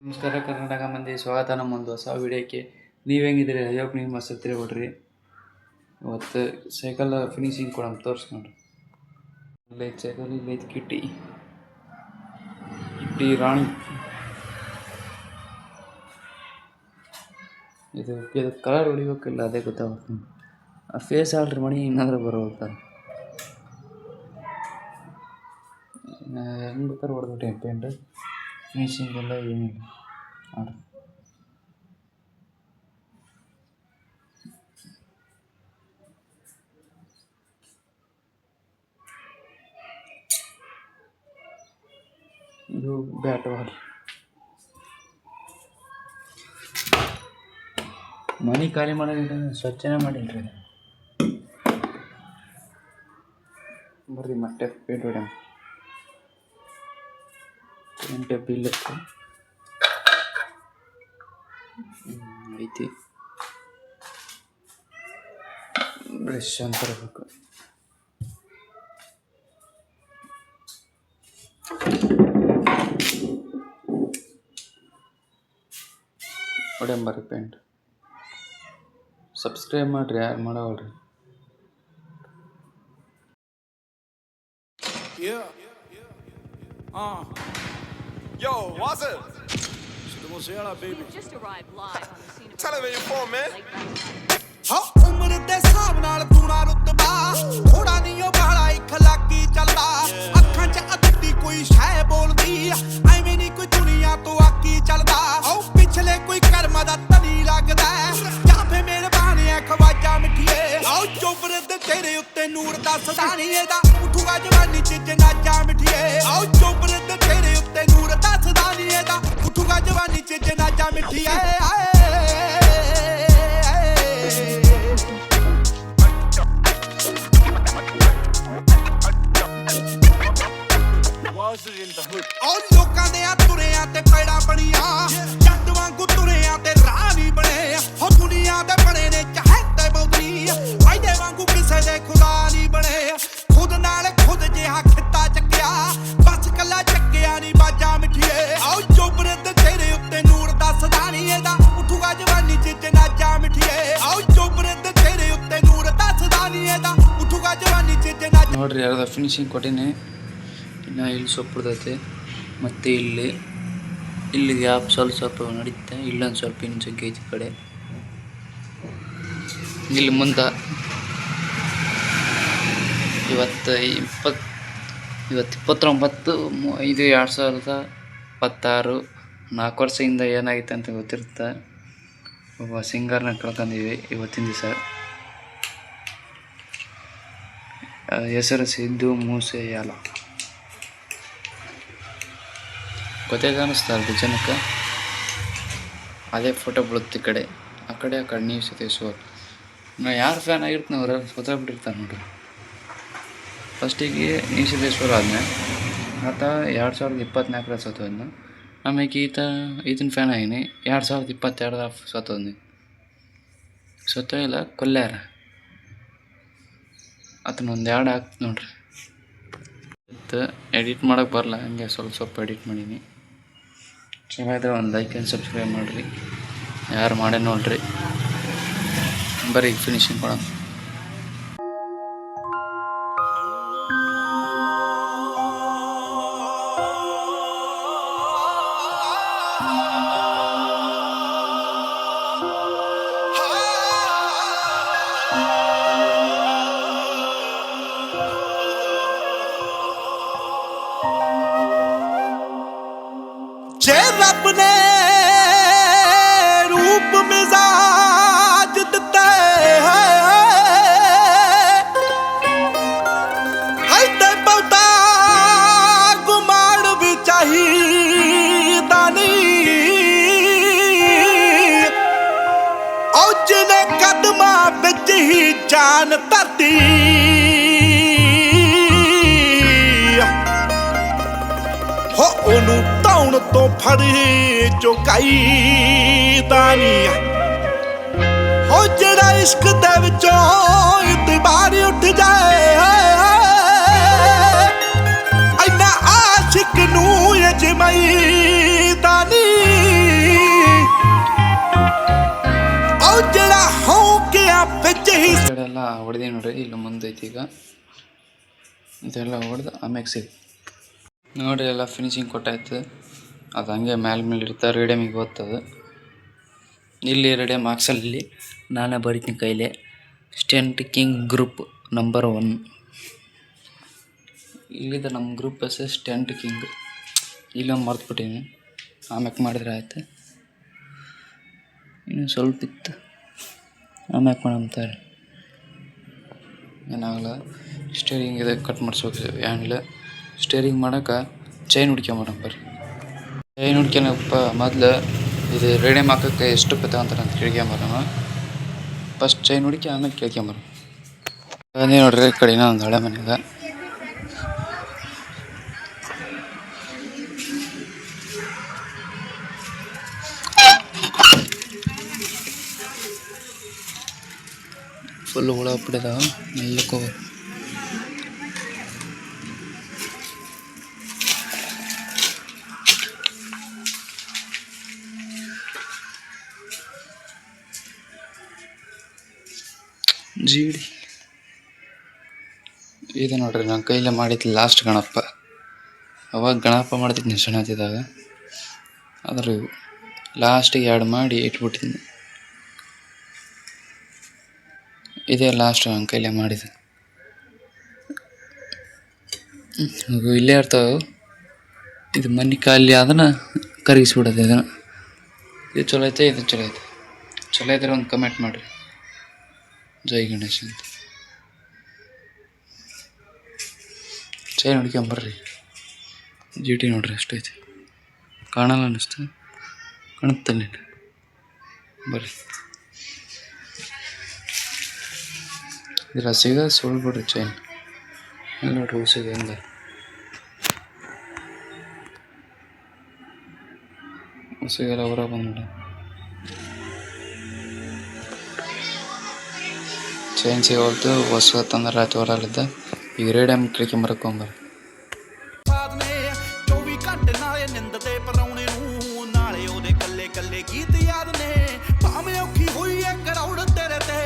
ನಮಸ್ಕಾರ ಕರ್ನಾಟಕ ಮಂದಿ, ಸ್ವಾಗತ ನಮ್ಮೊಂದು ಹೊಸ ವಿಡಿಯೋಕ್ಕೆ. ನೀವು ಹೆಂಗಿದ್ದೀರಿ? ಅಯ್ಯೋಕ್ ನೀವು ಮಸ್ತ್ ಹತ್ತಿರ ಬಿಡ್ರಿ. ಇವತ್ತು ಸೈಕಲ್ ಫಿನಿಶಿಂಗ್ ಕೊಡಮ್ ತೋರಿಸ್ಕೊಂಡ್ರಿ. ಇಲ್ಲೈತೆ ಸೈಕಲ್, ಇಲ್ಲೈತೆ ಕಿಟ್ಟಿ ರಾಣಿ. ಇದು ಕಲರ್ ಹೊಡಿಬೇಕಿಲ್ಲ, ಅದೇ ಗೊತ್ತಾಗುತ್ತೆ. ಆ ಫೇಸ್ ಆಲ್ರಿ ಮಣಿ ಇನ್ನಂದ್ರೆ ಬರೋಲ್ತಾರೆ. ಹೆಂಗೆ ಬೇಕಾದ್ರೆ ಹೊಡೆದ್ಬಿಟ್ಟೆ ಪೇಂಟ್. ಫಿನಿಶಿಂಗ್ ಎಲ್ಲ ಏನಿಲ್ಲ ನೋಡ್ರಿ. ಇದು ಬ್ಯಾಟ್ ಬಾಲ್. ಮನೆ ಖಾಲಿ ಮಾಡೋದಿಲ್ಲ, ಸ್ವಚ್ಛನೇ ಮಾಡಿಲ್ರಿ. ಬರ್ರಿ ಮತ್ತೆ ಪೇಂಟ್ ಹೊಡ್ಯಾಮ. ಪೇಂಟ್ ಬಿಲ್ ಐತಿ, ಬ್ರಷ್ ಅಂತ ಇರಬೇಕು. ಹೊಡ್ಯಾಮ ಬರ್ರಿ ಪೇಂಟ್. ಸಬ್ಸ್ಕ್ರೈಬ್ ಮಾಡಿರಿ, ಯಾರು ಮಾಡವಲ್ರಿ. Yo, what's up? Baby. Just arrived live on the scene of Television for man. ਉਮਰ ਦੇ ਹਿਸਾਬ ਨਾਲ ਤੂਣਾ ਰੁਤਬਾ ਥੋੜਾ ਨਹੀਂ ਉਹ ਬਾਲਾ ਇਖਲਾਕੀ ਚੱਲਦਾ ਅੱਖਾਂ 'ਚ ਅੱਧੀ ਕੋਈ ਸ਼ੈ ਬੋਲਦੀ ਐਵੇਂ ਨਹੀਂ ਕੋਈ ਦੁਨੀਆ ਤੋਂ ਆਕੀ ਚੱਲਦਾ ਉਹ ਪਿਛਲੇ ਕੋਈ ਕਰਮ ਦਾ ਤਨੀ ਲੱਗਦਾ ਜਾਂ ਫੇ ਮਿਹਰਬਾਨ ਐ ਖਵਾਜਾ ਮਿੱਠੀਏ ਆਓ ਚੋਬਰ ਦੇ ਤੇਰੇ ਉੱਤੇ ਨੂਰ ਦਾ ਸਦਾਣੀ ਇਹਦਾ ਉਠੂਗਾ ਜਵਾਨੀ 'ਚ ਜਨਾਜਾ ਮਿੱਠੀਏ ਆਓ ਚੋਬਰ ਦੇ ਤੇਰੇ ਉੱਤੇ ਨੂਰ ਦਾ ਸਦਾਣੀ ਇਹਦਾ ਉਠੂਗਾ ਜਵਾਨੀ 'ਚ ਜਨਾਜਾ ਮਿੱਠੀਏ और लोकां दे तुरियां ते पैड़ा बनिया जट वांगू तुरियां ते राह नहीं बने हो दुनिया दे बने ने चाहते बौदरी फायदे वांगू किसे दे खुदा नहीं बने खुद नाल खुद जिहा खित्ता चक्या बस कला चक्या नहीं बाजा मिठिए आओ चोबरे ते तेरे उत्ते नूर दा सदानी एदा उठूगा जवानी च जनाजा मिठिए आओ चोबरे ते तेरे उत्ते नूर दा सदानी एदा उठूगा जवानी च जनाजा ನೋಡ್ರಿ, ಅರ್ಧ ಫಿನಿಶಿಂಗ್ ಕೊಟ್ಟಿನಿ. ಇನ್ನು ಇಲ್ಲಿ ಸೊಪ್ಪುದೈತೆ, ಮತ್ತು ಇಲ್ಲಿ ಗ್ಯಾಪ್ ಸ್ವಲ್ಪ ನಡೀತೆ. ಇಲ್ಲೊಂದು ಸ್ವಲ್ಪ ಇನ್ನು ಜಗ್ಗಿ ಐತಿ ಕಡೆ. ಇಲ್ಲಿ ಮುಂದೆ ಇವತ್ತು 29/5/2026 4 ವರ್ಷದಿಂದ ಏನಾಗಿತ್ತು ಅಂತ ಗೊತ್ತಿರುತ್ತೆ. ಒಬ್ಬ ಸಿಂಗರ್ನ ಕಳ್ಕೊಂಡಿವಿ ಇವತ್ತಿನ ದಿವಸ. ಹೆಸರು ಸಿದ್ದು ಮೂಸೆಯಾಲ. ಗೊತ್ತಾಗ ಅನ್ನಿಸ್ತಾರದು ಜನಕ್ಕೆ. ಅದೇ ಫೋಟೋ ಬೀಳುತ್ತೆ ಈ ಕಡೆ, ಆ ಕಡೆ ನೀವು ಸತೀಶ್ವರ್. ನಾ ಯಾರು ಫ್ಯಾನ್ ಆಗಿರ್ತೀನಿ ಅವ್ರು ಸತ್ತೋಗ್ಬಿಟ್ಟಿರ್ತಾರೆ ನೋಡ್ರಿ. ಫಸ್ಟಿಗೆ ನೀವು ಸತೀಶ್ವರ್ ಆದ್ಮೇಲೆ ಆತ 2024 ಸತ್ತೋದ್ನು. ಆಮೇಲೆ ಈತನ ಫ್ಯಾನ್ ಆಗೀನಿ 2022 ಸತ್ತೋದ್ನಿ. ಸತ್ತೋಯಿಲ್ಲ, ಕೊಲ್ಯಾರ. ಅದನ್ನೊಂದು ಎರಡು ಹಾಕ್ತು ನೋಡ್ರಿ. ಮತ್ತು ಎಡಿಟ್ ಮಾಡೋಕ್ಕೆ ಬರಲ್ಲ, ಹಂಗೆ ಸ್ವಲ್ಪ ಎಡಿಟ್ ಮಾಡೀನಿ. ಚೆನ್ನಾಗಿದ್ರೆ ಒಂದು ಲೈಕ್ ಆ್ಯಂಡ್ ಸಬ್ಸ್ಕ್ರೈಬ್ ಮಾಡಿರಿ, ಯಾರು ಮಾಡೇ ನೋಡ್ರಿ. ಬರೀ ಫಿನಿಶಿಂಗ್ ಮಾಡೋಣ. जे रब ने रूप मिजाज दिता है ते बहुता गुमान भी चाहिदा नहीं और जिन्हें कदमां विच ही जान धरती हो ओनू ਧੌਣ ਤੋਂ ਫੜੀ ਚੁਕਾਈ ਦਾਨੀ ਹੋ ਜਿਹੜਾ ਇਸ਼ਕ ਦੇ ਵਿੱਚੋਂ ਇਤਬਾਰ ਉੱਠ ਜਾਏ ਇੰਨਾ ਆਸ਼ਿਕ ਨੂੰ ਅਜਮਾਈ ਦਾਨੀ ಇದೆಲ್ಲ ಹೊಡೆದಿ ನೋಡ್ರಿ, ಇಲ್ಲಿ ಮುಂದೆ ಐತಿ. ಈಗ ಇದೆಲ್ಲ ಹೊಡೆದು ಆಮ್ಯಾಗ ಸಿಗುತ್ತೆ ನೋಡಿರಿ. ಎಲ್ಲ ಫಿನಿಶಿಂಗ್ ಕೊಟ್ಟಾಯ್ತು. ಅದು ಹಂಗೆ ಮೇಲೆ ಇರ್ತಾರೆ, ರೇಡಿಯಮಿಗೆ ಓದ್ತದೆ. ಇಲ್ಲಿ ರೇಡಿಯಮ್ ಹಾಕ್ಸಲ್ಲಿ ನಾನೇ ಬರಿತೀನಿ ಕೈಲೇ. Stent king group number 1. ಇಲ್ಲಿದೆ ನಮ್ಮ ಗ್ರೂಪ್ ಹೆಸರು ಸ್ಟೆಂಟ್ ಕಿಂಗ್. ಇಲ್ಲೊಂದು ಮರ್ತ್ಬಿಟ್ಟೀನಿ, ಆಮ್ಯಾಕೆ ಮಾಡಿದ್ರೆ ಆಯ್ತು. ಇನ್ನು ಸ್ವಲ್ಪ ಇತ್ತು, ಆಮ್ಯಾಕೆ ಮಾಡಂತಾರೆ ಏನಾಗಲ್ಲ. ಸ್ಟೇರಿಂಗ್ ಇದೆ ಕಟ್ ಮಾಡಿಸ್ಬೇಕು ಹ್ಯಾಂಡ್ಲ್. ಸ್ಟೇರಿಂಗ್ ಮಾಡೋಕೆ ಚೈನ್ ಹುಡ್ಕೊಂಬರೋಣ ಬರ್ರಿ. ಚೈನ್ ಹುಡ್ಕೊಳಪ್ಪ ಮೊದಲು ಇದು ರೇಡಿಯಮ್ ಹಾಕೋಕ್ಕೆ ಎಷ್ಟು ರೂಪಾಯಿ ತಗೊಂತಾರೆ ಅಂತ ಕೇಳ್ಕೊಂಬರೋಣ. ಫಸ್ಟ್ ಚೈನ್ ಹುಡುಕಿ ಆಮೇಲೆ ಕೇಳ್ಕೊಂಬರೋಣ. ಅದೇ ನೋಡ್ರಿ, ಈ ಕಡೆನ ಒಂದು ಹಳೆ ಮನೆಗೆ ಫುಲ್ ಹುಳ ಬಿಡದ ಮೆಲ್ಲಕ್ಕೆ ಹೋಗ್ಬೇಕು. ಜೀಡಿ ಇದು ನೋಡ್ರಿ, ನಾನು ಕೈಲೇ ಮಾಡಿದ್ದು ಲಾಸ್ಟ್ ಗಣಪ. ಅವಾಗ ಗಣಪ ಮಾಡ್ತಿದ್ನಿ ಸಣ್ಣದಿದ್ದಾಗ, ಆದ್ರೆ ಲಾಸ್ಟಿಗೆ 2 ಮಾಡಿ ಇಟ್ಬಿಟ್ಟಿದ್ನಿ. ಇದೇ ಲಾಸ್ಟ್ ನನ್ನ ಕೈಲೇ ಮಾಡಿದೆ. ಇಲ್ಲೇ ಇರ್ತಾವೆ ಇದು ಮನೆ ಖಾಲಿ ಅದನ್ನು ಕರಗಿಸ್ಬಿಡೋದು. ಇದನ್ನು ಇದು ಚಲೋ ಐತೆ, ಇದು ಚಲೋ ಐತೆ. ಚಲೋ ಇದ್ರೆ ಒಂದು ಕಮೆಂಟ್ ಮಾಡಿರಿ. ಜೈ ಗಣೇಶ್ ಅಂತ. ಚೈನ್ ಹುಡ್ಕೊಂಬರ್ರಿ. ಜಿ ಟಿ ನೋಡ್ರಿ ಅಷ್ಟೈತಿ, ಕಾಣಲ್ಲ ಅನ್ನಿಸ್ತು, ಕಾಣುತ್ತಲ್ಲ ಬರ್ರಿ. ಇದ್ರ ಸಿಗೋದು ಸುಳ್ಬಿಡ್ರಿ ಚೈನ್. ಅಲ್ಲಿ ನೋಡ್ರಿ ಉಸಿಗೆ ಹೆಂಗೆ ಉಸಿಗೆಲ್ಲ ಹೊರಗೆ ಬಂದ್ಬಿಡ. ಚೈನ್ ಸಿಗೋಲ್ತು, ಹೊಸ ತಂದ್ರೆ ರಾತ್ರಿ ಹೊರಲಿದ್ದ. ಈಗ ರೇಡಿಯಮ್ ಕಿಳ್ಕೊಂಬರಕೊಂಬರ್ರಿ. 24 ਘੰਟੇ ਨਾਲੇ ਨਿੰਦ ਤੇ ਪਰਾਉਣੇ ਨੂੰ, ਨਾਲੇ ਉਹਦੇ ਕੱਲੇ ਕੱਲੇ ਗੀਤ ਯਾਦ ਨੇ। ਭਾਵੇਂ ਔਖੀ ਹੋਈ ਐ ਕਰੌੜ ਤੇਰੇ ਤੇ,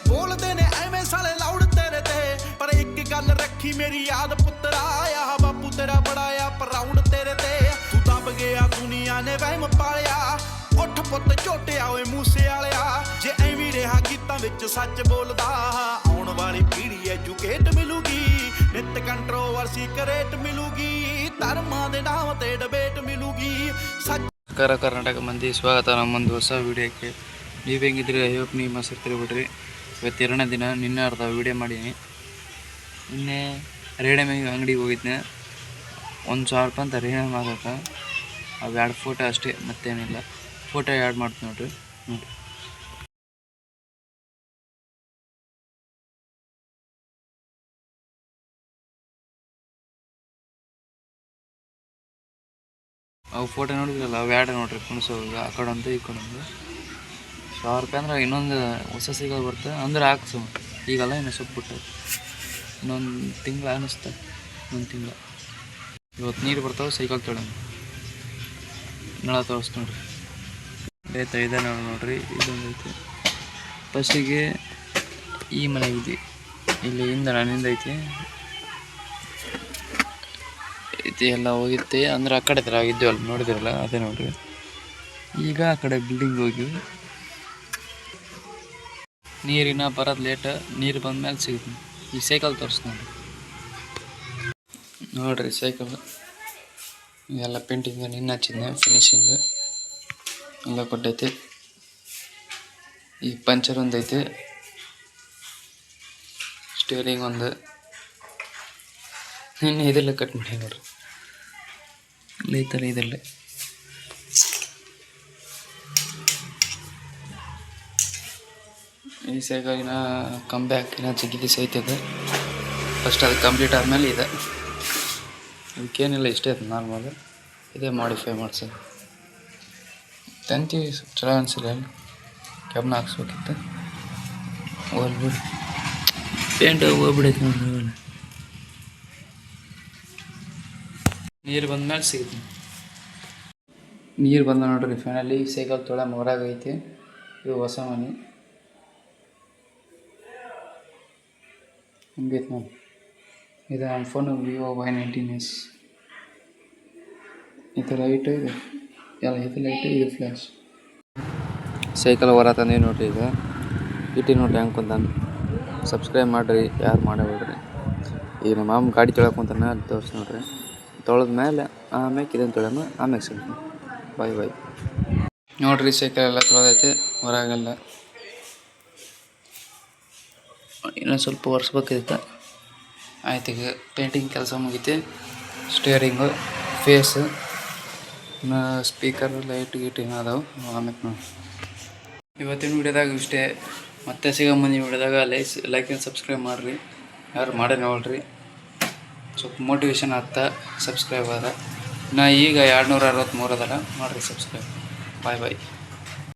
ਬੋਲਦੇ ਨੇ ਐਵੇਂ ਸਾਲੇ ਲਾਉੜ ਤੇਰੇ ਤੇ। ਪਰ ਇੱਕ ਗੱਲ ਰੱਖੀ ਮੇਰੀ ਯਾਦ ਪੁੱਤਰਾ, ਆ ਬਾਪੂ ਤੇਰਾ ਬੜਾ ਆ ਪ੍ਰਾਊਡ ਤੇਰੇ ਤੇ। ਤੂੰ ਦੱਬ ਗਿਆ ਦੁਨੀਆ ਨੇ ਵਹਿਮ ਪਾਲਿਆ, ਉੱਠ ਪੁੱਤ ਝੋਟਿਆ ਓਏ ਮੂਸੇ ਵਾਲਿਆ। ਜੇ ਐਵੇਂ ਰਿਹਾ ਗੀਤਾਂ ਵਿੱਚ ਸੱਚ ਬੋਲਦਾ, ਆਉਣ ਵਾਲੀ ਪੀੜ੍ਹੀ ਐਜੂਕੇਟ ਮਿਲੂਗੀ। ਨਿਤ ਕੰਟਰੋਵਰਸੀ ਕਰੇਟ ਮਿਲੂਗੀ, ਧਰਮਾਂ ਦੇ ਨਾਮ ਤੇ ਡਿਬੇਟ ਮਿਲੂਗੀ। ಕರ್ನಾಟಕ ಮಂದಿ ಸ್ವಾಗತ ನಮ್ಮೊಂದು ಹೊಸ ವೀಡಿಯೋಕ್ಕೆ. ನೀವು ಹೆಂಗಿದ್ರಿ? ಐ ಹೋಪ್ ನೀವು ಮಸ್ತಿರ್ತೀರಿ ಬಿಡ್ರಿ. ಇವತ್ತು 2ನೇ ದಿನ. ನಿನ್ನೆ ಅರ್ಧ ವೀಡಿಯೋ ಮಾಡೀನಿ. ನಿನ್ನೆ ರೇಡಿಯಮಿಗೆ ಅಂಗಡಿಗೆ ಹೋಗಿದ್ದೆ. 1000 ರೂಪಾಯಿ ಅಂತ ರೇಡಿಯಮ್ ಆಗೋಕೆ. ಅವು 2 ಫೋಟೋ ಅಷ್ಟೇ, ಮತ್ತೇನಿಲ್ಲ. ಫೋಟೋ ಆ್ಯಡ್ ಮಾಡ್ತೀನಿ ನೋಡ್ರಿ. ಅವು ಫೋಟೋ ನೋಡಿದ್ರಲ್ಲ, ಅವು 2 ನೋಡ್ರಿ ಕುಣಿಸೋವಾಗ. ಆ ಕಡೆ ಒಂದು ಈ ಕಡೆ ಒಂದು. 1000 ರೂಪಾಯಿ ಅಂದ್ರೆ ಇನ್ನೊಂದು ಹೊಸ ಸಿಗೋದು ಬರ್ತದೆ ಅಂದ್ರೆ ಹಾಕ್ಸು. ಈಗಲ್ಲ ಇನ್ನು ಸ್ವಲ್ಪ ಬಿಟ್ಟು ಇನ್ನೊಂದು ತಿಂಗಳು ಅನ್ನಿಸ್ತಾ. 1 ತಿಂಗಳು. ಇವತ್ತು ನೀರು ಬರ್ತಾವೆ, ಸೈಕಲ್ ತೊಗೊಳ್ಳೋಣ. ನಳ ತೋರಿಸ್ ನೋಡ್ರಿ. ಆಯ್ತಾ, ಇದೆ ನೋಡ್ರಿ. ಇದೊಂದು ಐತಿ. ಫಸ್ಟಿಗೆ ಈ ಮನೆಗಿದ್ವಿ, ಇಲ್ಲಿ ಹಿಂದೆ ನನ್ನಿಂದ ಐತಿ. ಎಲ್ಲ ಹೋಗಿತ್ತೆ ಅಂದ್ರೆ ಆ ಕಡೆ ಥರ ಆಗಿದ್ದೀವಲ್ಲ, ನೋಡಿದಿರಲ್ಲ, ಅದೇ ನೋಡ್ರಿ. ಈಗ ಆ ಕಡೆ ಬಿಲ್ಡಿಂಗ್ ಹೋಗಿವಿ. ನೀರಿನ ಬರೋದು ಲೇಟ್, ನೀರು ಬಂದ ಮೇಲೆ ಸಿಗುತ್ತೆ. ಈ ಸೈಕಲ್ ತೋರಿಸ್ ನೋಡ್ರಿ ಸೈಕಲ್ ಎಲ್ಲ ಪೇಂಟಿಂಗ್ ನಿನ್ನ ಹಚ್ಚಿದ್ನೆ, ಫಿನಿಶಿಂಗ್ ಎಲ್ಲ ಕೊಟ್ಟೈತಿ. ಈ ಪಂಚರ್ ಒಂದೈತಿ, ಸ್ಟೇರಿಂಗ್ ಒಂದು. ನಿನ್ನೆ ಇದೆಲ್ಲ ಕಟ್ ಮಾಡಿ ನೋಡ್ರಿ, ಐತಲ್ಲ ಇದರಲ್ಲೇ. ಈ ಸೈಕಲಿನ ಕಂಬ್ಯಾಕಿನ ಜಿಗಿದಿ ಸೈತದೆ. ಫಸ್ಟ್ ಅದು ಕಂಪ್ಲೀಟ್ ಆದಮೇಲೆ ಇದೆ. ಇದಕ್ಕೇನಿಲ್ಲ, ಇಷ್ಟೇ ಅದು ನಾರ್ಮಲ್. ಇದೇ ಮಾಡಿಫೈ ಮಾಡ್ಸೋದು. ತಂತಿ ಚಲೋ ಅನಿಸಿಲ್ಲ, ಕೆಬ್ಬನ ಹಾಕ್ಸ್ಬೇಕಿತ್ತು. ಹೋಗ್ಬಿಡಿ, ಪೇಂಟ್ ಹೋಗ್ಬಿಡೈತೆ ನೋಡ್ರಿ. ನೀರು ಬಂದ್ಮೇಲೆ ಸಿಗುತ್ತೆ. ನೀರು ಬಂದ ನೋಡ್ರಿ ಫೈನಲಿ. ಸೈಕಲ್ ತೊಳೆ ಹೊರಾಗೈತಿ. ಇದು ಹೊಸ ಮನೆ. ಹಿಂಗೈತೆ ನೋಡಿ. ಇದು ನನ್ನ ಫೋನು ವಿವೋ Y19s. ಇದು ಲೈಟು ಇದು ಎಲ್ಲ ಇದು ಲೈಟು ಇದು ಫ್ಲ್ಯಾಶ್. ಸೈಕಲ್ ಹೊರತಾನೆ ನೋಡ್ರಿ ಈಗ ಇಟ್ಟು ನೋಡ್ರಿ ಹೆಂಗೆ ಕುಂತಾನೆ. ಸಬ್ಸ್ಕ್ರೈಬ್ ಮಾಡಿರಿ, ಯಾರು ಮಾಡಬೇಡ್ರಿ. ಈಗ ನಮ್ಮ ಮಾಮ ಗಾಡಿ ತೊಳಕೊಂತಾನೆ, ಅಲ್ಲಿ ತೋರಿಸಿ ನೋಡ್ರಿ. ತೊಳೆದ ಮೇಲೆ ಆಮ್ಯಾಕೆ ಇದನ್ನು ತೊಳೆಮ, ಆಮ್ಯಾಕೆ ಸಿಗ್ತೀನಿ. ಬಾಯ್ ಬಾಯ್. ನೋಡ್ರಿ ಸೈಕಲ್ ಎಲ್ಲ ತೊಳೆದೈತೆ ಹೊರಗೆಲ್ಲ. ಇನ್ನೊಂದು ಸ್ವಲ್ಪ ಒರೆಸ್ಬೇಕೈತೆ. ಆಯ್ತು, ಈಗ ಪೇಂಟಿಂಗ್ ಕೆಲಸ ಮುಗೀತಿ. ಸ್ಟೇರಿಂಗು, ಫೇಸು, ಸ್ಪೀಕರ್, ಲೈಟ್ ಗೀಟ್ ಏನೋ ಅದಾವೆ, ಆಮ್ಯಾಕೆ ನೋಡಿ. ಇವತ್ತಿನ ವೀಡಿಯೋದಾಗ ಇಷ್ಟೇ. ಮತ್ತೆ ಸಿಗಂಬಂದು ವೀಡಿಯೋದಾಗ ಲೈಕ್ ಆ್ಯಂಡ್ ಸಬ್ಸ್ಕ್ರೈಬ್ ಮಾಡಿರಿ, ಯಾರು ಮಾಡೇ ನೋಡ್ರಿ. ಸ್ವಲ್ಪ ಮೋಟಿವೇಶನ್ ಆಗ್ತಾ ಸಬ್ಸ್ಕ್ರೈಬ್ ಆದ. ನಾ ಈಗ 263 ಅದಲ್ಲ, ಮಾಡಿರಿ ಸಬ್ಸ್ಕ್ರೈಬ್. ಬಾಯ್ ಬಾಯ್.